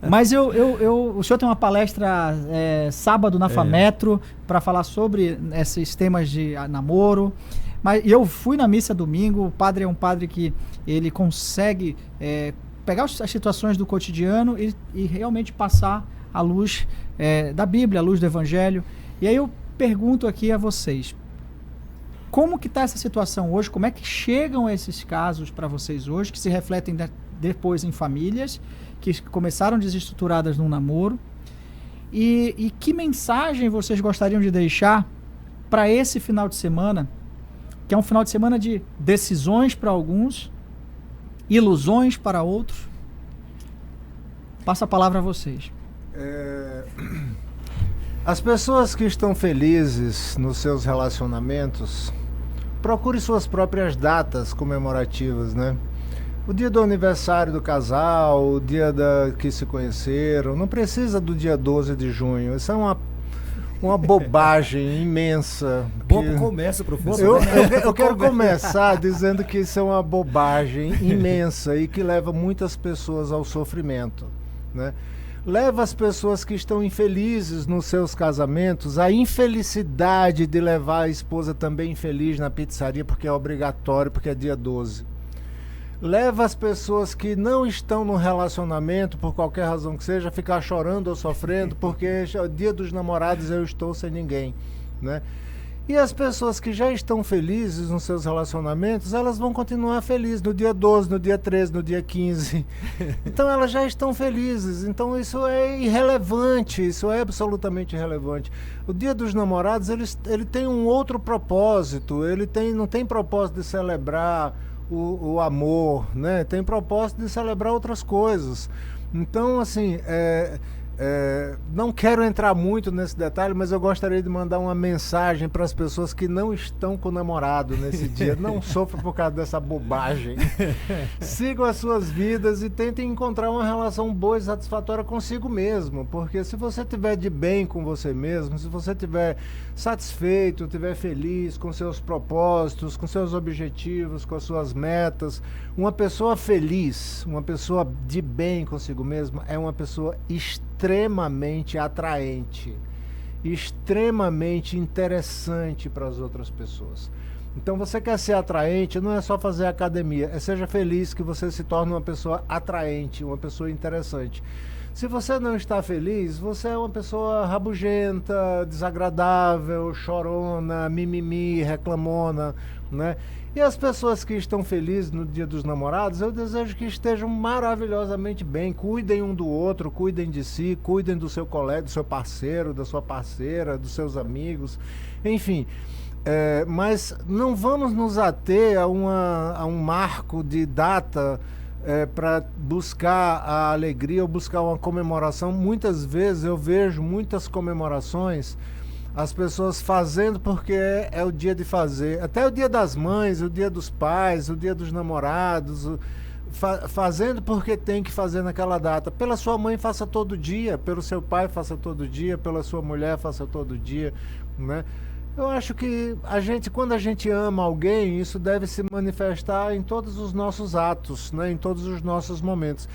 Mas o senhor tem uma palestra sábado na FAMetro para falar sobre esses temas de namoro. Mas eu fui na missa domingo, o padre é um padre que ele consegue pegar as situações do cotidiano e realmente passar a luz da Bíblia, a luz do Evangelho. E aí eu pergunto aqui a vocês, Como que está essa situação hoje? Como é que chegam esses casos para vocês hoje, que se refletem depois em famílias que começaram desestruturadas num namoro? E que mensagem vocês gostariam de deixar para esse final de semana, que é um final de semana de decisões para alguns, ilusões para outros? Passa a palavra a vocês. As pessoas que estão felizes nos seus relacionamentos, procure suas próprias datas comemorativas, né? O dia do aniversário do casal, o dia que se conheceram, não precisa do dia 12 de junho. Isso é uma bobagem imensa. Bom começo, professor. Eu quero começar dizendo que isso é uma bobagem imensa e que leva muitas pessoas ao sofrimento, né? Leva as pessoas que estão infelizes nos seus casamentos à infelicidade de levar a esposa também infeliz na pizzaria, porque é obrigatório, porque é dia 12. Leva as pessoas que não estão no relacionamento, por qualquer razão que seja, a ficar chorando ou sofrendo, porque é o dia dos namorados, eu estou sem ninguém, né? E as pessoas que já estão felizes nos seus relacionamentos, elas vão continuar felizes no dia 12, no dia 13, no dia 15. Então elas já estão felizes. Então isso é irrelevante, isso é absolutamente irrelevante. O dia dos namorados, ele tem um outro propósito, não tem propósito de celebrar o amor, né? Tem propósito de celebrar outras coisas. Então, assim, não quero entrar muito nesse detalhe, mas eu gostaria de mandar uma mensagem para as pessoas que não estão com o namorado nesse dia. Não sofram por causa dessa bobagem. Sigam as suas vidas e tentem encontrar uma relação boa e satisfatória consigo mesmo. Porque se você estiver de bem com você mesmo, se você estiver satisfeito, estiver feliz com seus propósitos, com seus objetivos, com as suas metas, uma pessoa feliz, uma pessoa de bem consigo mesma, é uma pessoa extremamente atraente, extremamente interessante para as outras pessoas. Então você quer ser atraente, não é só fazer academia, seja feliz que você se torne uma pessoa atraente, uma pessoa interessante. Se você não está feliz, você é uma pessoa rabugenta, desagradável, chorona, mimimi, reclamona, né? E as pessoas que estão felizes no dia dos namorados, eu desejo que estejam maravilhosamente bem, cuidem um do outro, cuidem de si, cuidem do seu colega, do seu parceiro, da sua parceira, dos seus amigos, enfim. Mas não vamos nos ater a um marco de data para buscar a alegria ou buscar uma comemoração. Muitas vezes eu vejo muitas comemorações, as pessoas fazendo porque é o dia de fazer. Até o dia das mães, o dia dos pais, o dia dos namorados, fazendo porque tem que fazer naquela data. Pela sua mãe, faça todo dia. Pelo seu pai, faça todo dia. Pela sua mulher, faça todo dia, né? Eu acho que quando a gente ama alguém, isso deve se manifestar em todos os nossos atos, né? Em todos os nossos momentos.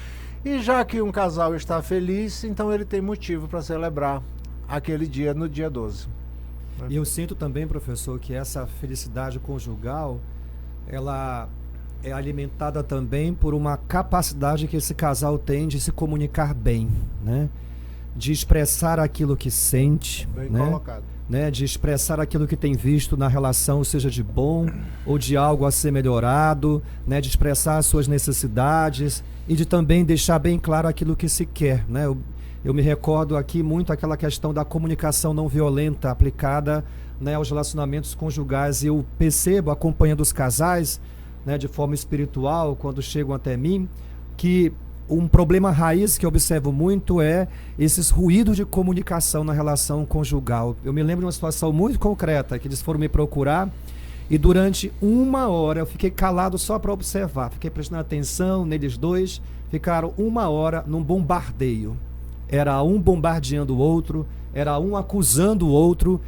E já que um casal está feliz, então ele tem motivo para celebrar aquele dia no dia 12. E eu sinto também, professor, que essa felicidade conjugal, ela é alimentada também por uma capacidade que esse casal tem de se comunicar bem, né? De expressar aquilo que sente, bem né? colocado. Né, de expressar aquilo que tem visto na relação, seja de bom ou de algo a ser melhorado, né, de expressar as suas necessidades e de também deixar bem claro aquilo que se quer, né? Eu me recordo aqui muito aquela questão da comunicação não violenta aplicada, né, aos relacionamentos conjugais. E eu percebo, acompanhando os casais, né, de forma espiritual, quando chegam até mim, que um problema raiz que eu observo muito é esses ruídos de comunicação na relação conjugal. Eu me lembro de uma situação muito concreta, que eles foram me procurar e durante 1 hora eu fiquei calado só para observar. Fiquei prestando atenção neles dois, ficaram 1 hora num bombardeio. Era um bombardeando o outro, era um acusando o outro,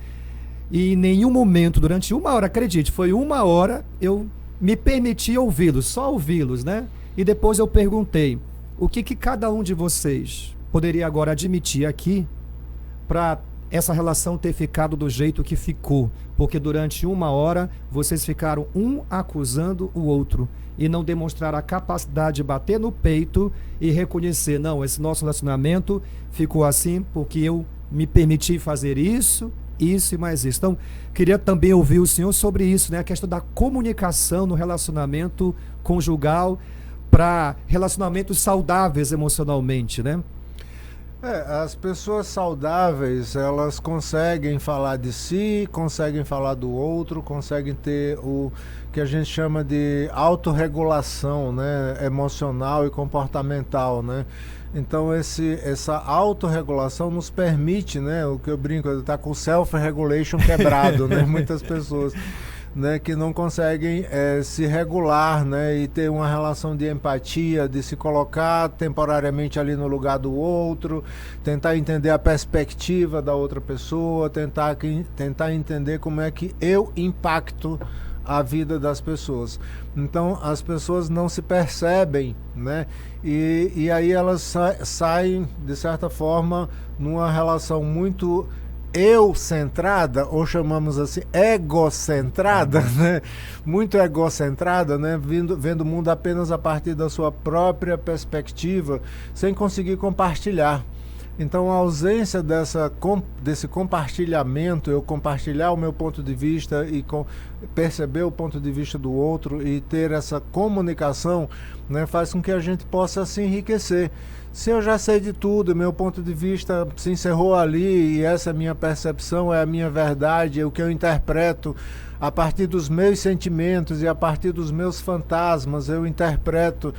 e em nenhum momento, durante 1 hora, acredite, foi 1 hora, eu me permiti ouvi-los, só ouvi-los, né? E depois eu perguntei, o que cada um de vocês poderia agora admitir aqui para essa relação ter ficado do jeito que ficou? Porque durante 1 hora vocês ficaram um acusando o outro e não demonstraram a capacidade de bater no peito e reconhecer, não, esse nosso relacionamento ficou assim porque eu me permiti fazer isso isso e mais isso. Então, queria também ouvir o senhor sobre isso, né? A questão da comunicação no relacionamento conjugal para relacionamentos saudáveis emocionalmente, né? As pessoas saudáveis, elas conseguem falar de si, conseguem falar do outro, conseguem ter o que a gente chama de autorregulação, né, emocional e comportamental, né? Então essa autorregulação nos permite, né, o que eu brinco, tá com o self-regulation quebrado, né, muitas pessoas, né, que não conseguem se regular, né, e ter uma relação de empatia, de se colocar temporariamente ali no lugar do outro, tentar entender a perspectiva da outra pessoa, tentar entender como é que eu impacto a vida das pessoas. Então as pessoas não se percebem, né, e aí elas saem de certa forma numa relação muito eu-centrada, ou chamamos assim, egocentrada, né? Muito egocentrada, né? Vendo o mundo apenas a partir da sua própria perspectiva, sem conseguir compartilhar. Então, a ausência desse compartilhamento, eu compartilhar o meu ponto de vista e perceber o ponto de vista do outro e ter essa comunicação, né, faz com que a gente possa se enriquecer. Se eu já sei de tudo, meu ponto de vista se encerrou ali e essa é a minha percepção, é a minha verdade, é o que eu interpreto a partir dos meus sentimentos e a partir dos meus fantasmas, eu interpreto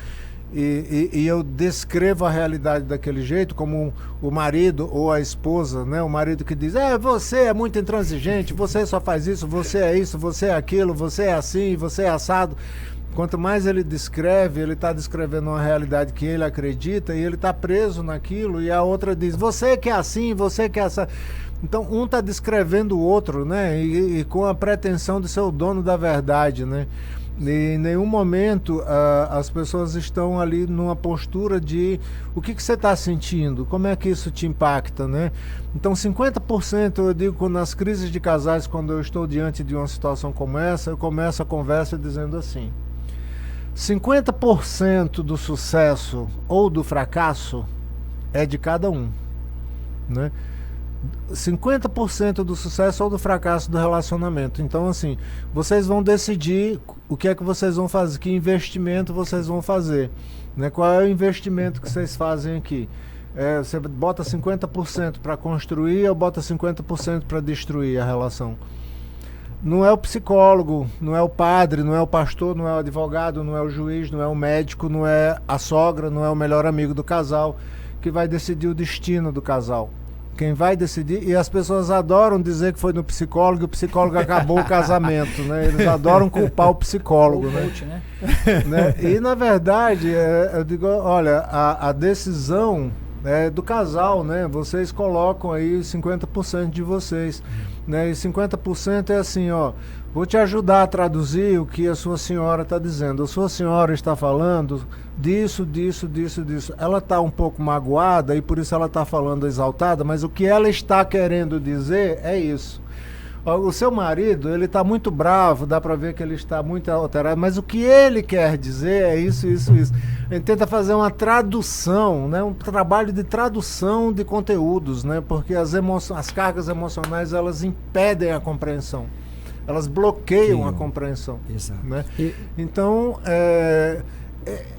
e eu descrevo a realidade daquele jeito, como o marido ou a esposa, né? O marido que diz, você é muito intransigente, você só faz isso, você é aquilo, você é assim, você é assado. Quanto mais ele descreve, ele está descrevendo uma realidade que ele acredita e ele está preso naquilo, e a outra diz, você que é assim, você que é essa. Então um está descrevendo o outro, né? E com a pretensão de ser o dono da verdade, né? E em nenhum momento as pessoas estão ali numa postura de o que você está sentindo, como é que isso te impacta, né? Então 50%, eu digo, nas crises de casais, quando eu estou diante de uma situação como essa, eu começo a conversa dizendo assim: 50% do sucesso ou do fracasso é de cada um, né? 50% do sucesso ou do fracasso do relacionamento. Então, assim, vocês vão decidir o que é que vocês vão fazer, que investimento vocês vão fazer, né? Qual é o investimento que vocês fazem aqui? Você bota 50% para construir ou bota 50% para destruir a relação? Não é o psicólogo, não é o padre, não é o pastor, não é o advogado, não é o juiz, não é o médico, não é a sogra, não é o melhor amigo do casal que vai decidir o destino do casal. Quem vai decidir, e as pessoas adoram dizer que foi no psicólogo e o psicólogo acabou o casamento, né? Eles adoram culpar o psicólogo, né? Né? E na verdade, eu digo, olha, a decisão é do casal, né? Vocês colocam aí 50% de vocês, né? E 50% é assim, ó, vou te ajudar a traduzir o que a sua senhora está dizendo. A sua senhora está falando disso, disso, disso, disso. Ela está um pouco magoada e por isso ela está falando exaltada, mas o que ela está querendo dizer é isso. O seu marido, ele está muito bravo, dá para ver que ele está muito alterado, mas o que ele quer dizer é isso, isso, isso. A gente tenta fazer uma tradução, né? Um trabalho de tradução de conteúdos, né? Porque as cargas emocionais, elas impedem a compreensão. Elas bloqueiam a compreensão. Exato. Né? Então,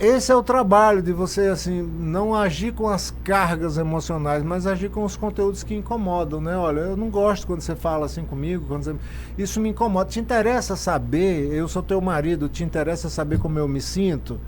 esse é o trabalho de você, assim, não agir com as cargas emocionais, mas agir com os conteúdos que incomodam, né? Olha, eu não gosto quando você fala assim comigo, isso me incomoda. Te interessa saber, eu sou teu marido, te interessa saber como eu me sinto?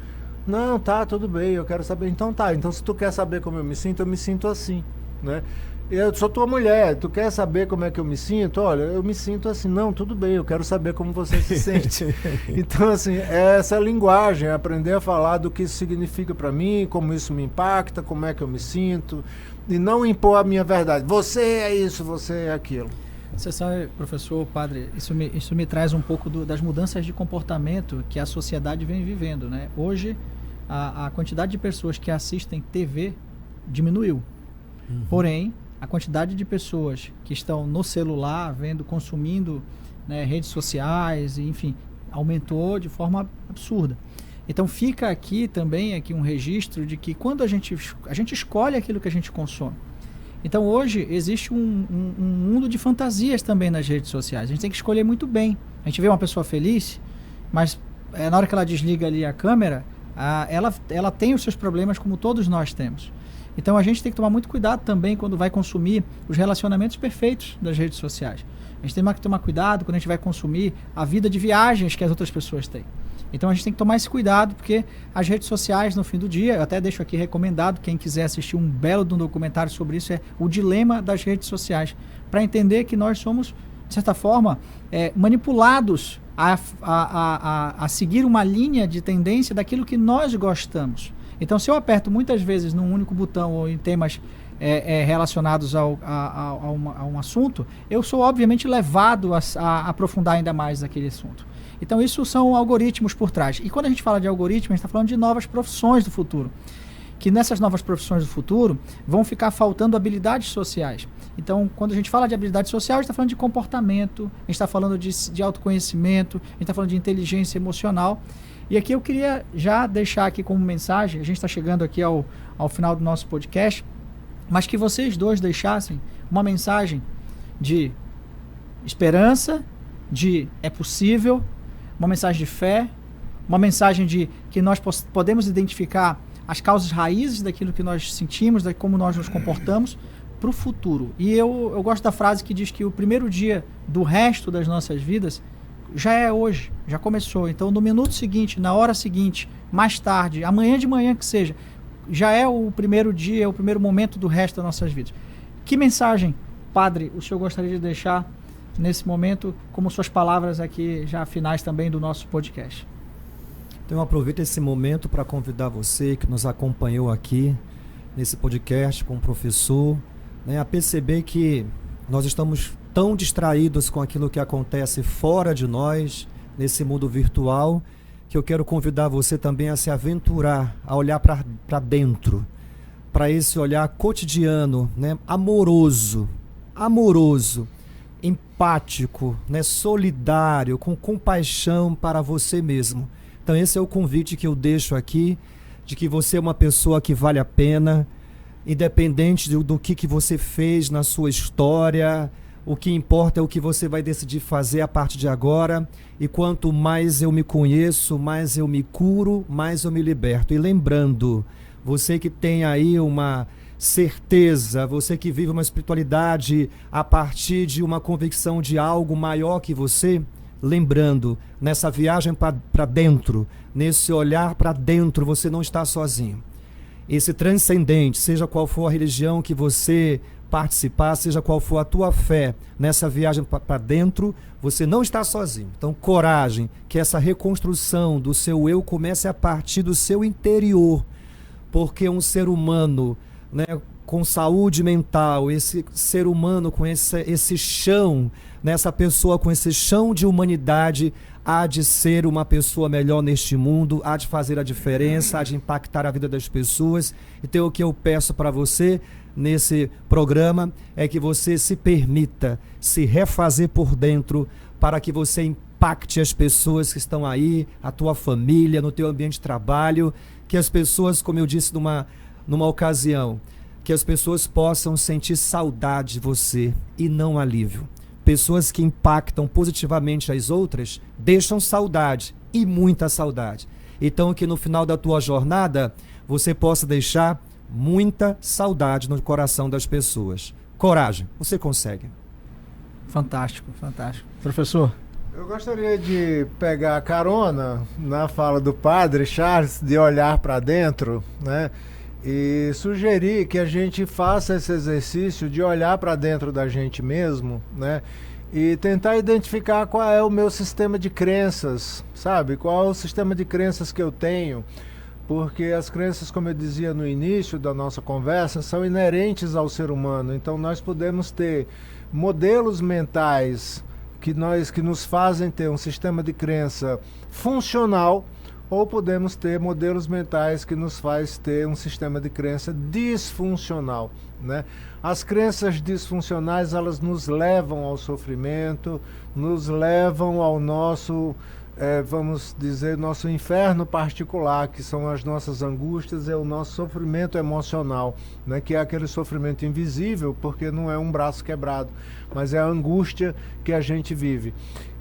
Não, tá, tudo bem, eu quero saber. Então tá, então se tu quer saber como eu me sinto assim, né? Eu sou tua mulher, tu quer saber como é que eu me sinto? Olha, eu me sinto assim. Não, tudo bem, eu quero saber como você se sente. Então, assim, essa linguagem, aprender a falar do que isso significa para mim, como isso me impacta, como é que eu me sinto, e não impor a minha verdade. Você é isso, você é aquilo. Você sabe, professor, padre, isso me traz um pouco das mudanças de comportamento que a sociedade vem vivendo, né? Hoje, a quantidade de pessoas que assistem TV diminuiu. Porém, a quantidade de pessoas que estão no celular, consumindo, né, redes sociais, enfim, aumentou de forma absurda. Então fica aqui também um registro de que quando a gente escolhe aquilo que a gente consome. Então hoje existe um mundo de fantasias também nas redes sociais. A gente tem que escolher muito bem. A gente vê uma pessoa feliz, mas na hora que ela desliga ali a câmera, ela tem os seus problemas como todos nós temos. Então a gente tem que tomar muito cuidado também quando vai consumir os relacionamentos perfeitos das redes sociais. A gente tem que tomar cuidado quando a gente vai consumir a vida de viagens que as outras pessoas têm. Então a gente tem que tomar esse cuidado, porque as redes sociais, no fim do dia, eu até deixo aqui recomendado, quem quiser assistir um belo de um documentário sobre isso, é O Dilema das Redes Sociais, para entender que nós somos, de certa forma, manipulados a seguir uma linha de tendência daquilo que nós gostamos. Então, se eu aperto muitas vezes num único botão ou em temas relacionados a um assunto, eu sou obviamente levado a aprofundar ainda mais aquele assunto. Então, isso são algoritmos por trás. E quando a gente fala de algoritmos, a gente está falando de novas profissões do futuro. Que nessas novas profissões do futuro vão ficar faltando habilidades sociais. Então, quando a gente fala de habilidade social, a gente está falando de comportamento, a gente está falando de autoconhecimento, a gente está falando de inteligência emocional. E aqui eu queria já deixar aqui como mensagem, a gente está chegando aqui ao final do nosso podcast, mas que vocês dois deixassem uma mensagem de esperança, de é possível, uma mensagem de fé, uma mensagem de que nós podemos identificar as causas raízes daquilo que nós sentimos, de como nós nos comportamos para o futuro. E eu gosto da frase que diz que o primeiro dia do resto das nossas vidas já é hoje, já começou. Então, no minuto seguinte, na hora seguinte, mais tarde, amanhã de manhã que seja, já é o primeiro dia, é o primeiro momento do resto das nossas vidas. Que mensagem, padre, o senhor gostaria de deixar nesse momento, como suas palavras aqui já finais também do nosso podcast? Então eu aproveito esse momento para convidar você que nos acompanhou aqui nesse podcast com o professor, a perceber que nós estamos tão distraídos com aquilo que acontece fora de nós, nesse mundo virtual, que eu quero convidar você também a se aventurar, a olhar para dentro, para esse olhar cotidiano, amoroso, empático, solidário, com compaixão para você mesmo. Então esse é o convite que eu deixo aqui, de que você é uma pessoa que vale a pena, independente do que você fez na sua história. O que importa é o que você vai decidir fazer a partir de agora. E quanto mais eu me conheço, mais eu me curo, mais eu me liberto. E lembrando, você que tem aí uma certeza, você que vive uma espiritualidade a partir de uma convicção de algo maior que você, lembrando, nessa viagem para dentro, nesse olhar para dentro, você não está sozinho. Esse transcendente, seja qual for a religião que você participar, seja qual for a tua fé, nessa viagem para dentro, você não está sozinho. Então, coragem, que essa reconstrução do seu eu comece a partir do seu interior, porque um ser humano, com saúde mental, esse ser humano com esse chão, essa pessoa com esse chão de humanidade, há de ser uma pessoa melhor neste mundo, há de fazer a diferença, há de impactar a vida das pessoas. Então o que eu peço para você nesse programa é que você se permita se refazer por dentro, para que você impacte as pessoas que estão aí, a tua família, no teu ambiente de trabalho, que as pessoas, como eu disse numa ocasião, que as pessoas possam sentir saudade de você e não alívio. Pessoas que impactam positivamente as outras deixam saudade, e muita saudade. Então que no final da tua jornada você possa deixar muita saudade no coração das pessoas. Coragem, você consegue. Fantástico, fantástico. Professor? Eu gostaria de pegar a carona na fala do padre Charles, de olhar para dentro, e sugerir que a gente faça esse exercício de olhar para dentro da gente mesmo, e tentar identificar qual é o meu sistema de crenças, sabe? Qual é o sistema de crenças que eu tenho, porque as crenças, como eu dizia no início da nossa conversa, são inerentes ao ser humano. Então nós podemos ter modelos mentais que nos fazem ter um sistema de crença funcional, ou podemos ter modelos mentais que nos faz ter um sistema de crença disfuncional, As crenças disfuncionais, elas nos levam ao sofrimento, nos levam ao nosso vamos dizer, nosso inferno particular, que são as nossas angústias, é o nosso sofrimento emocional, né? Que é aquele sofrimento invisível, porque não é um braço quebrado, mas é a angústia que a gente vive.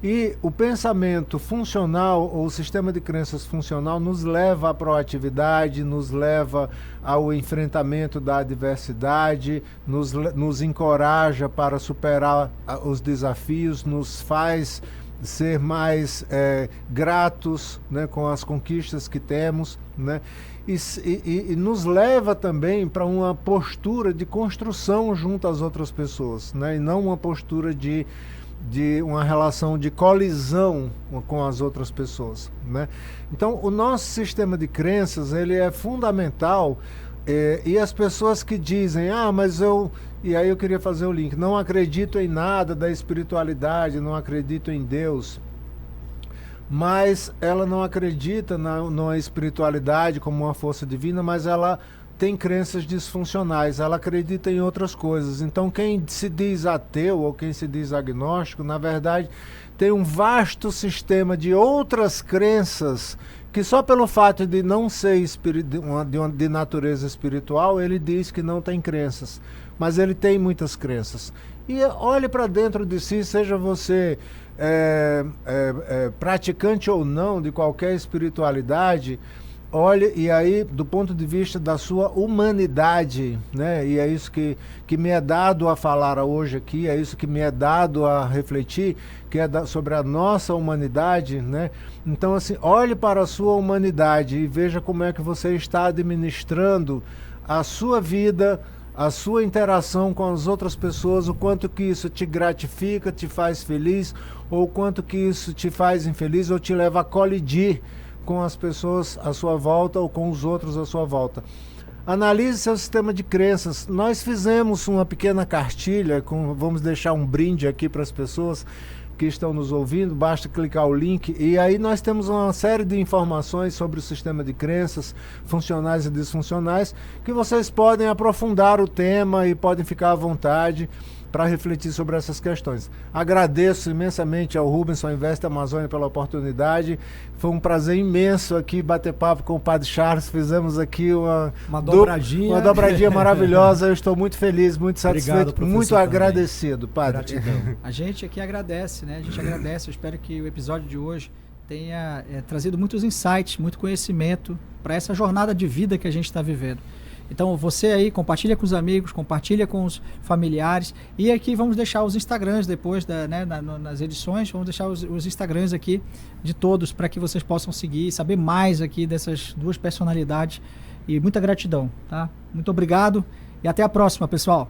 E o pensamento funcional, ou o sistema de crenças funcional, nos leva à proatividade, nos leva ao enfrentamento da adversidade, nos encoraja para superar os desafios, nos faz ser mais gratos, né, com as conquistas que temos, né, e nos leva também para uma postura de construção junto às outras pessoas, né, e não uma postura de uma relação de colisão com as outras pessoas, né? Então, o nosso sistema de crenças, ele é fundamental, e as pessoas que dizem, e aí eu queria fazer o link, não acredito em nada da espiritualidade, não acredito em Deus, mas ela não acredita na espiritualidade como uma força divina, mas ela tem crenças disfuncionais, ela acredita em outras coisas. Então, quem se diz ateu ou quem se diz agnóstico, na verdade, tem um vasto sistema de outras crenças que só pelo fato de não ser de natureza espiritual, ele diz que não tem crenças. Mas ele tem muitas crenças. E olhe para dentro de si, seja você praticante ou não de qualquer espiritualidade, olhe, e aí, do ponto de vista da sua humanidade, né? E é isso que me é dado a falar hoje aqui, é isso que me é dado a refletir, que é sobre a nossa humanidade, né? Então, assim, olhe para a sua humanidade e veja como é que você está administrando a sua vida, a sua interação com as outras pessoas, o quanto que isso te gratifica, te faz feliz, ou o quanto que isso te faz infeliz ou te leva a colidir com as pessoas à sua volta ou com os outros à sua volta. Analise seu sistema de crenças. Nós fizemos uma pequena cartilha, vamos deixar um brinde aqui para as pessoas que estão nos ouvindo, basta clicar o link, e aí nós temos uma série de informações sobre o sistema de crenças funcionais e disfuncionais, que vocês podem aprofundar o tema e podem ficar à vontade para refletir sobre essas questões. Agradeço imensamente ao Rubens Invest Amazônia pela oportunidade. Foi um prazer imenso aqui bater papo com o Padre Charles. Fizemos aqui uma dobradinha maravilhosa. Eu estou muito feliz, muito satisfeito, obrigado, muito agradecido, Padre. Gratidão. A gente aqui agradece, né? A gente agradece. Eu espero que o episódio de hoje tenha trazido muitos insights, muito conhecimento para essa jornada de vida que a gente está vivendo. Então você aí, compartilha com os amigos, compartilha com os familiares, e aqui vamos deixar os Instagrams depois, nas edições, vamos deixar os Instagrams aqui de todos, para que vocês possam seguir e saber mais aqui dessas duas personalidades, e muita gratidão, tá? Muito obrigado e até a próxima, pessoal!